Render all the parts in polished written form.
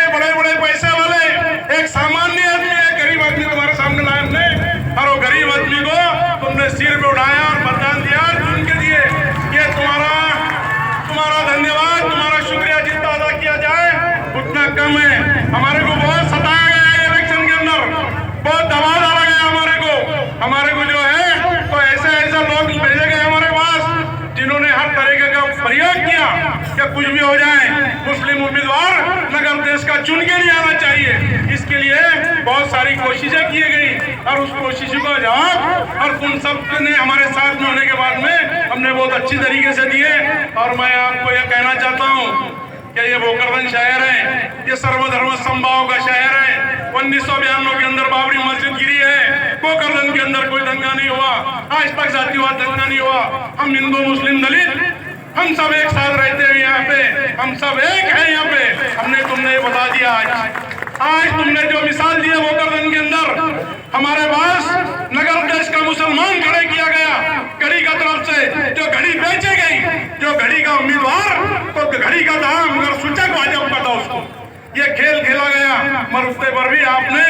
बड़े बड़े पैसे वाले, एक सामान्य आदमी, एक गरीब आदमी तुम्हारे सामने लाया हमने, और वो गरीब आदमी को तुमने सिर पे उठाया और मतदान दिया, चुन के दिए। ये तुम्हारा धन्यवाद, तुम्हारा शुक्रिया जितना अदा किया जाए उतना कम है। हमारे को बहुत सताया गया है इलेक्शन के अंदर, बहुत दबाव डाला गया हमारे को जो है, तो ऐसे लोग भेजे गए हमारे पास जिन्होंने हर तरीके का प्रयोग किया कि कुछ भी हो जाए, मुस्लिम उम्मीदवार नगर देश का चुन के नहीं आना चाहिए। इसके लिए बहुत सारी कोशिशें की गई और उस कोशिशों का जवाब और उन सब ने हमारे साथ में होने के बाद में हमने बहुत अच्छी तरीके से दिए। और मैं आपको यह कहना चाहता हूँ कि ये भोकरदन शहर है, ये सर्वधर्म समभाव का शहर है। 1992 के अंदर बाबरी मस्जिद गिरी है, भोकरदन के अंदर कोई दंगा नहीं हुआ, आज तक जातिवाद दंगा नहीं हुआ। हम हिंदू मुस्लिम दलित हम सब एक साथ रहते हैं यहाँ पे, हम सब एक हैं यहाँ पे। हमने तुमने ये बता दिया आज तुमने जो मिसाल दी है भोकरदन के अंदर, हमारे पास नगर देश का मुसलमान खड़े किया गया घड़ी का तरफ से, जो घड़ी बेचे गई, जो घड़ी का उम्मीदवार तो घड़ी का दाम मगर सूचक भाजपा का था, उसको ये खेल खेला गया। मगर उसके पर भी आपने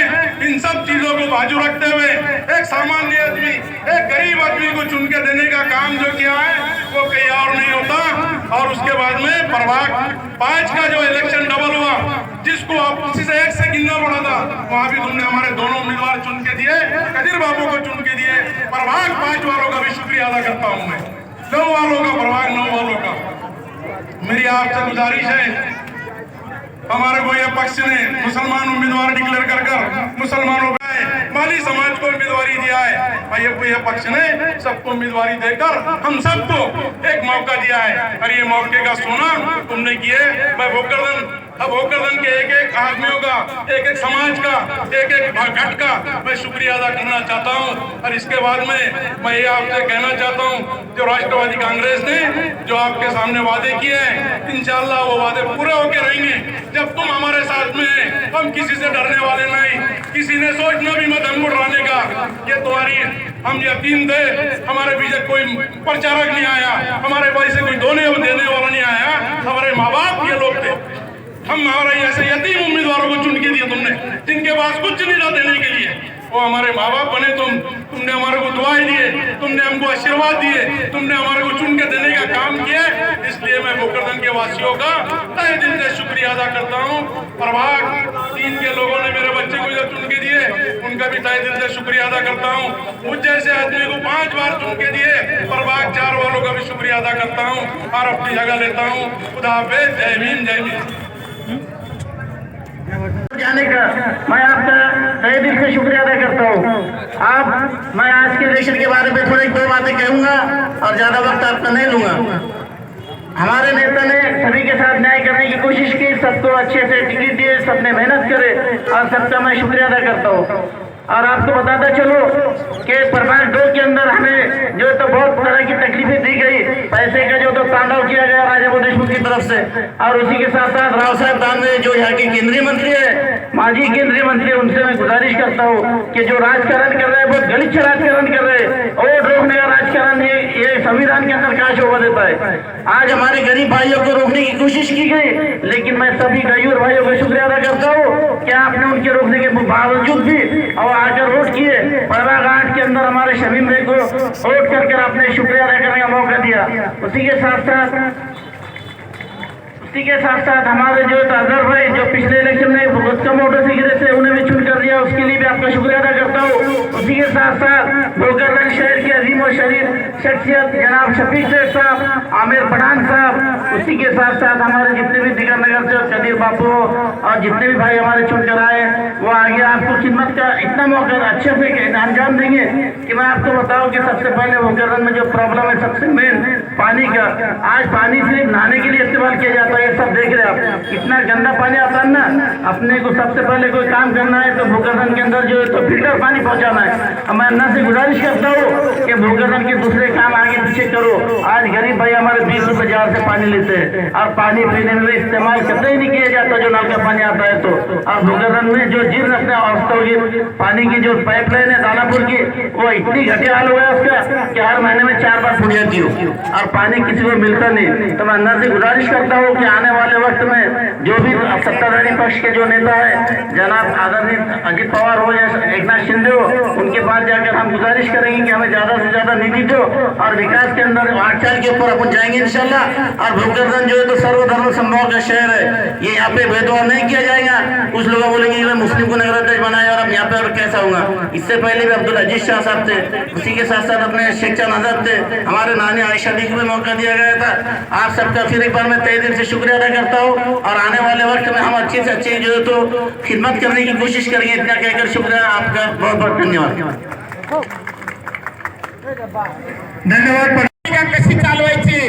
इन सब चीजों को बाजू रखते हुए एक सामान्य आदमी, एक गरीब आदमी को चुन के देने का काम जो किया है वो कहीं और नहीं होता। और उसके बाद में प्रभाग 5 का जो इलेक्शन डबल हुआ, जिसको आप किसी से एक से गिनना पड़ा था, वहां भी तुमने हमारे दोनों उम्मीदवार चुन के दिए, कदीर बाबू को चुन के दिए। प्रभाग 5 वालों का भी शुक्रिया अदा करता हूं मैं, 9 वालों का, प्रभाग 9 वालों का। मेरी आपसे गुजारिश है, हमारे को यह पक्ष ने मुसलमान उम्मीदवार डिक्लेयर कर मुसलमानों का माली समाज को उम्मीदवारी दिया है, यह पक्ष ने सबको उम्मीदवारी देकर हम सबको एक मौका दिया है। और ये मौके का सोना तुमने किए। मैं भोकरदन के एक एक आदमियों का, एक एक समाज का, एक एक घट का मैं शुक्रिया अदा करना चाहता हूं। और इसके बाद में मैं ये आपसे कहना चाहता हूं, जो राष्ट्रवादी कांग्रेस ने जो आपके सामने वादे किए हैं, इंशाअल्लाह वो वादे पूरे होके रहेंगे। जब तुम हमारे साथ में हैं, हम किसी से डरने वाले नहीं, किसी ने सोचना भी मत हम उड़ाने का। ये तुम्हारी हम यकीन दे, हमारे पीछे कोई प्रचारक नहीं आया, हमारे पैसे कोई देने वाला नहीं आया, हमारे माँ बाप ये लोग थे। हम हमारे ऐसे यतीम उम्मीदवारों को चुन के दिए तुमने, जिनके पास कुछ नहीं था देने के लिए, वो हमारे माँ बाप बने। तुमने हमारे को दुआएं दिए, तुमने हमको आशीर्वाद दिए, तुमने हमारे को चुन के देने का काम किया। इसलिए मैं भोकरदन के वासियों का तहे दिल से शुक्रिया अदा करता हूँ। प्रभाग 3 के लोगों ने मेरे बच्चे को जो चुन के दिए, उनका भी तहे दिल से शुक्रिया अदा करता हूँ। मुझ जैसे आदमी को 5 बार चुन के दिए, प्रभाग 4 वालों का भी शुक्रिया अदा करता हूँ और अपनी जगह लेता हूँ। खुदा हाफिज, जय भीम, जय भीम। जाने का मैं आपका तहे दिल से शुक्रिया अदा करता हूँ। मैं आज के इलेक्शन के बारे में थोड़ी 2 बातें कहूँगा और ज्यादा वक्त आपका नहीं लूंगा। हमारे नेता ने सभी के साथ न्याय करने की कोशिश की, सबको अच्छे से टिकट दिए, सबने मेहनत करे और सबका मैं शुक्रिया अदा करता हूँ। और आपको बताता चलो कि प्रभाग 2 के अंदर हमें जो तो बहुत तरह की तकलीफें दी गई, पैसे का जो तो तांडव किया गया राजा देशमुख की तरफ से, और उसी के साथ साथ राव साहब दानवे जो यहाँ के केंद्रीय मंत्री है, माजी केंद्रीय मंत्री, उनसे मैं गुजारिश करता हूँ कि जो राजकारण कर रहे हैं, बहुत गलत राजकारण कर रहे हैं। वोट रोकने का राजकारण ये संविधान के अंदर कहाँ शोभा देता है। आज हमारे गरीब भाइयों को रोकने की कोशिश की गई, लेकिन मैं सभी गरीब भाइयों को शुक्रिया अदा करता हूँ कि आपने उनके रोकने के बावजूद भी और आकर वोट किए। प्रभाग 8 के अंदर हमारे शमीम भाई को वोट करके आपने शुक्रिया अदा करने का मौका दिया। उसी के साथ साथ हमारे जो अजहर भाई जो पिछले इलेक्शन में बहुत कम वोटों से गिरे थे, उन्हें भी चुन कर दिया, उसके लिए भी आपका शुक्रिया अदा करता हूँ। उसी के साथ साथ भोकरदन शहर के अजीम और शरीफ शख्सियत जनाब शफीक सेठ साहब, आमिर पठान साहब, उसी के साथ साथ हमारे जितने भी दिगर नगर से कदीर बापू और जितने भी भाई हमारे चुन कर आए, वो आगे आपको खिदमत का इतना मौका अच्छे से अंजाम देंगे कि मैं आपको बताऊँ कि सबसे पहले भोकरदन में जो प्रॉब्लम है सबसे मेन पानी का। आज पानी सिर्फ नहाने के लिए इस्तेमाल किया जाता है, ये सब देख रहे हैं आप, इतना गंदा पानी आता है ना। अपने को सबसे पहले कोई काम करना है तो भोकरदन के अंदर जो है तो फिल्टर पानी पहुंचाना है। मैं अन्ना से गुजारिश करता हूँ कि भोकरदन के दूसरे काम आगे पीछे करो। आज गरीब भाई हमारे 20 रुपए जार से पानी लेते हैं और पानी पीने में इस्तेमाल कतई नहीं किया जाता जो नल का पानी आता है तो। और भूगर्भन में जो जीर्ण अपने अवस्था होगी, पानी की जो पाइपलाइन है दानापुर की, वो इतनी घटिया हाल हुआ है उसका कि हर महीने में 4 बार फूट जाती हो और पानी किसी को मिलता नहीं। तो मैं अंदर से गुजारिश करता हूँ कि आने वाले वक्त में जो भी सत्ताधारी पक्ष के जो नेता है, जनाब आदरणीय अजित पवार हो या एकनाथ शिंदे हो, उनके पास जाकर हम गुजारिश करेंगे कि हमें ज्यादा से ज्यादा निधि दो और विकास के अंदर 8 साल के ऊपर अपन जाएंगे इंशाल्लाह। और भूगर्भन जो है तो सर्वधर्म संभाव का शहर है, ये यहाँ पे भेदभाव नहीं किया जाएगा। कुछ लोग बोलेंगे कि मुस्लिम को नगराध्यक्ष बनाया और अब यहाँ पे और कैसा होगा। इससे पहले भी अब्दुल अजीज शाह साहब थे, उसी के साथ साथ अपने शेख चंद आजाद थे, हमारे नानी आयशा दी को भी मौका दिया गया था। आप सबका फिर एक बार मैं तहे दिल से शुक्रिया अदा करता हूँ और आने वाले वक्त में हम अच्छे से अच्छी जो है तो खिदमत करने की कोशिश करेंगे। इतना कहकर शुक्रिया, आपका बहुत बहुत धन्यवाद। धन्यवाद। कशी चालवायची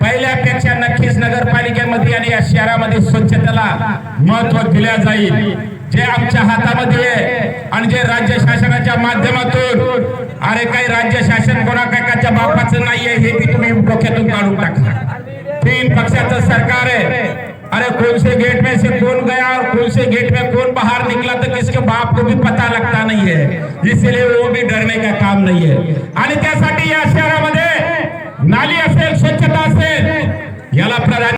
पहिल्यापेक्षा नक्कीच नगरपालिकेमध्ये आणि या शहरामध्ये स्वच्छतेला महत्त्व दिले जाईल। जे आमच्या हातामध्ये आहे आणि जे राज्य शासनाच्या माध्यमातून, अरे काही राज्य शासन कोणा काकाच्या बापाचं नाहीये हे भी तुम्ही डोक्यातून काढून टाका। 3 पक्षाचं सरकार है, अरे कौन से गेट में से कौन गया और कौन से गेट में कौन बाहर निकला तो किसके बाप को भी पता लगता नहीं है, इसलिए वो भी डरने का काम नहीं है। आणि त्यासाठी या शहरामध्ये नाली असेल, स्वच्छता असेल, याला प्रधान